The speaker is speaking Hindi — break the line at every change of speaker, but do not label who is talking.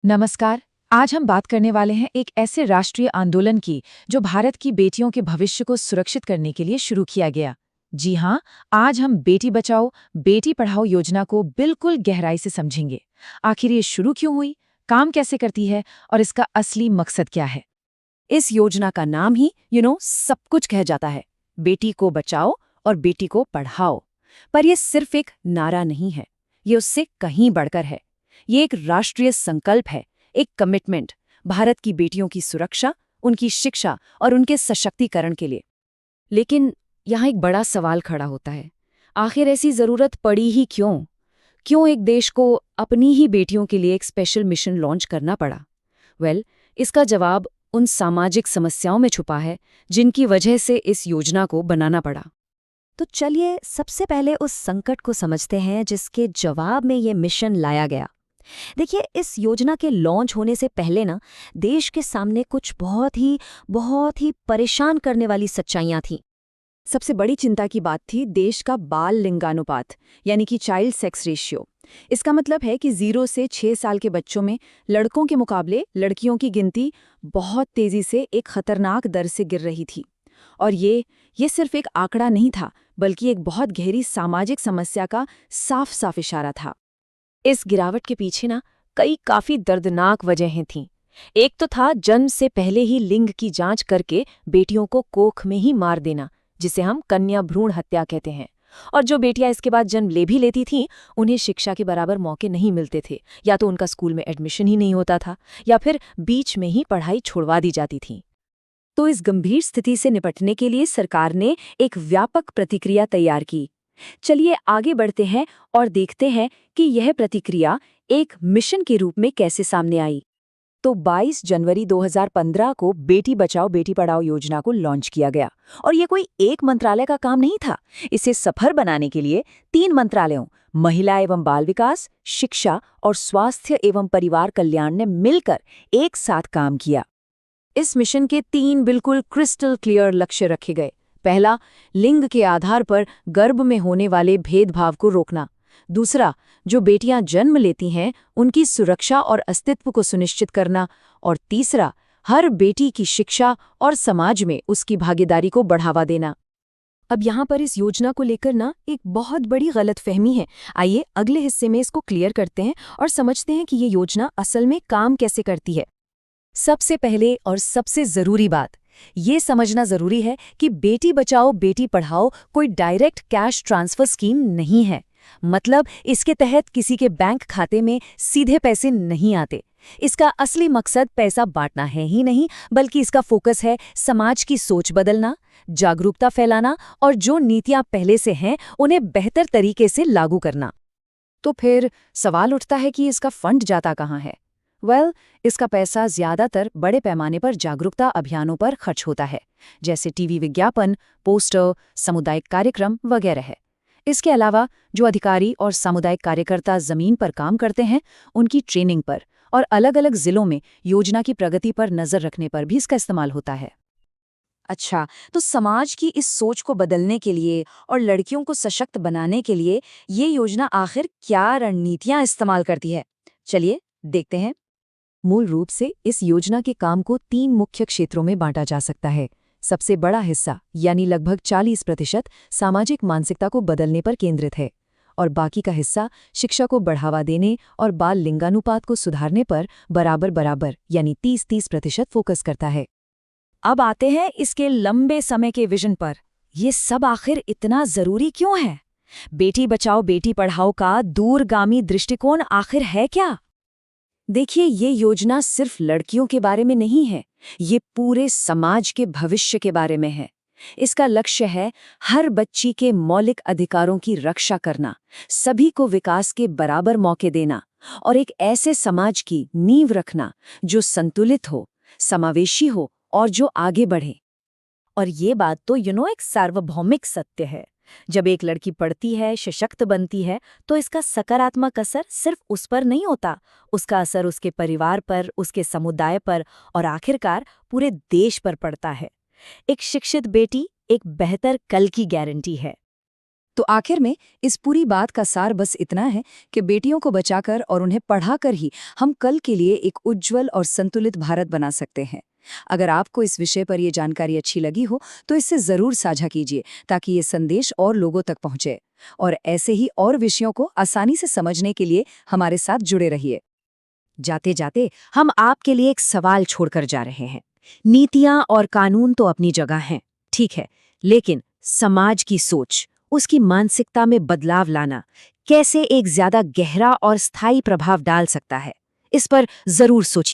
नमस्कार। आज हम बात करने वाले हैं एक ऐसे राष्ट्रीय आंदोलन की जो भारत की बेटियों के भविष्य को सुरक्षित करने के लिए शुरू किया गया। जी हाँ, आज हम बेटी बचाओ बेटी पढ़ाओ योजना को बिल्कुल गहराई से समझेंगे। आखिर ये शुरू क्यों हुई, काम कैसे करती है और इसका असली मकसद क्या है।
इस योजना का नाम ही सब कुछ कह जाता है। बेटी को बचाओ और बेटी को पढ़ाओ। पर यह सिर्फ एक नारा नहीं है, ये उससे कहीं बढ़कर है। ये एक राष्ट्रीय संकल्प है, एक कमिटमेंट भारत की बेटियों की सुरक्षा, उनकी शिक्षा और उनके सशक्तिकरण के लिए। लेकिन यहाँ एक बड़ा सवाल खड़ा होता है, आखिर ऐसी जरूरत पड़ी ही क्यों? क्यों एक देश को अपनी ही बेटियों के लिए एक स्पेशल मिशन लॉन्च करना पड़ा? इसका जवाब उन सामाजिक समस्याओं में छुपा है जिनकी वजह से इस योजना को बनाना पड़ा।
तो चलिए सबसे पहले उस संकट को समझते हैं जिसके जवाब में ये मिशन लाया गया। देखिए, इस योजना के लॉन्च होने से पहले ना देश के सामने कुछ बहुत ही परेशान करने वाली सच्चाइयां थीं।
सबसे बड़ी चिंता की बात थी देश का बाल लिंगानुपात, यानी कि चाइल्ड सेक्स रेशियो। इसका मतलब है कि 0 से 6 साल के बच्चों में लड़कों के मुकाबले लड़कियों की गिनती बहुत तेजी से एक खतरनाक दर से गिर रही थी। और ये सिर्फ एक आंकड़ा नहीं था, बल्कि एक बहुत गहरी सामाजिक समस्या का साफ साफ इशारा था। इस गिरावट के पीछे ना कई काफी दर्दनाक वजहें थीं। एक तो था जन्म से पहले ही लिंग की जांच करके बेटियों को कोख में ही मार देना, जिसे हम कन्या भ्रूण हत्या कहते हैं। और जो बेटियां इसके बाद जन्म ले भी लेती थीं, उन्हें शिक्षा के बराबर मौके नहीं मिलते थे। या तो उनका स्कूल में एडमिशन ही नहीं होता था, या फिर बीच में ही पढ़ाई छुड़वा दी जाती थी। तो इस गंभीर स्थिति से निपटने के लिए सरकार ने एक व्यापक प्रतिक्रिया तैयार की। चलिए आगे बढ़ते हैं और देखते हैं कि यह प्रतिक्रिया एक मिशन के रूप में कैसे सामने आई। तो 22 जनवरी 2015 को बेटी बचाओ बेटी पढ़ाओ योजना को लॉन्च किया गया। और ये कोई एक मंत्रालय का काम नहीं था। इसे सफल बनाने के लिए 3 मंत्रालयों, महिला एवं बाल विकास, शिक्षा और स्वास्थ्य एवं परिवार कल्याण ने मिलकर एक साथ काम किया। इस मिशन के 3 बिल्कुल क्रिस्टल क्लियर लक्ष्य रखे गए। पहला, लिंग के आधार पर गर्भ में होने वाले भेदभाव को रोकना। दूसरा, जो बेटियां जन्म लेती हैं उनकी सुरक्षा और अस्तित्व को सुनिश्चित करना। और तीसरा, हर बेटी की शिक्षा और समाज में उसकी भागीदारी को बढ़ावा देना। अब यहाँ पर इस योजना को लेकर ना एक बहुत बड़ी गलतफहमी है। आइए अगले हिस्से में इसको क्लियर करते हैं और समझते हैं कि ये योजना असल में काम कैसे करती है। सबसे पहले और सबसे जरूरी बात ये समझना जरूरी है कि बेटी बचाओ बेटी पढ़ाओ कोई डायरेक्ट कैश ट्रांसफर स्कीम नहीं है। मतलब इसके तहत किसी के बैंक खाते में सीधे पैसे नहीं आते। इसका असली मकसद पैसा बांटना है ही नहीं, बल्कि इसका फोकस है समाज की सोच बदलना, जागरूकता फैलाना और जो नीतियां पहले से हैं उन्हें बेहतर तरीके से लागू करना। तो फिर सवाल उठता है कि इसका फंड जाता कहाँ है? इसका पैसा ज्यादातर बड़े पैमाने पर जागरूकता अभियानों पर खर्च होता है, जैसे टीवी विज्ञापन, पोस्टर, सामुदायिक कार्यक्रम वगैरह है। इसके अलावा जो अधिकारी और सामुदायिक कार्यकर्ता जमीन पर काम करते हैं, उनकी ट्रेनिंग पर और अलग-अलग जिलों में योजना की प्रगति पर नजर रखने पर भी इसका इस्तेमाल होता है।
अच्छा, तो समाज की इस सोच को बदलने के लिए और लड़कियों को सशक्त बनाने के लिए ये योजना आखिर क्या रणनीतियां इस्तेमाल करती है, चलिए देखते हैं। मूल रूप से इस योजना के काम को 3 मुख्य क्षेत्रों में बांटा जा सकता है। सबसे बड़ा हिस्सा यानी लगभग 40% सामाजिक मानसिकता को बदलने पर केंद्रित है और बाकी का हिस्सा शिक्षा को बढ़ावा देने और बाल लिंगानुपात को सुधारने पर बराबर यानी 30-30% फोकस करता है।
अब आते हैं इसके लंबे समय के विजन पर। ये सब आखिर इतना जरूरी क्यों है? बेटी बचाओ बेटी पढ़ाओ का दूरगामी दृष्टिकोण आखिर है क्या? देखिए, ये योजना सिर्फ लड़कियों के बारे में नहीं है, ये पूरे समाज के भविष्य के बारे में है। इसका लक्ष्य है हर बच्ची के मौलिक अधिकारों की रक्षा करना, सभी को विकास के बराबर मौके देना और एक ऐसे समाज की नींव रखना जो संतुलित हो, समावेशी हो और जो आगे बढ़े। और ये बात तो एक सार्वभौमिक सत्य है। जब एक लड़की पढ़ती है, सशक्त बनती है, तो इसका सकारात्मक असर सिर्फ उस पर नहीं होता, उसका असर उसके परिवार पर, उसके समुदाय पर और आखिरकार पूरे देश पर पड़ता है। एक शिक्षित बेटी एक बेहतर कल की गारंटी है।
तो आखिर में इस पूरी बात का सार बस इतना है कि बेटियों को बचाकर और उन्हें पढ़ाकर ही हम कल के लिए एक उज्जवल और संतुलित भारत बना सकते हैं। अगर आपको इस विषय पर ये जानकारी अच्छी लगी हो तो इसे जरूर साझा कीजिए ताकि ये संदेश और लोगों तक पहुंचे। और ऐसे ही और विषयों को आसानी से समझने के लिए हमारे साथ जुड़े रहिए।
जाते जाते हम आपके लिए एक सवाल छोड़कर जा रहे हैं। नीतियां और कानून तो अपनी जगह हैं, ठीक है, लेकिन समाज की सोच, उसकी मानसिकता में बदलाव लाना कैसे एक ज्यादा गहरा और स्थायी प्रभाव डाल सकता है, इस पर जरूर सोचिए।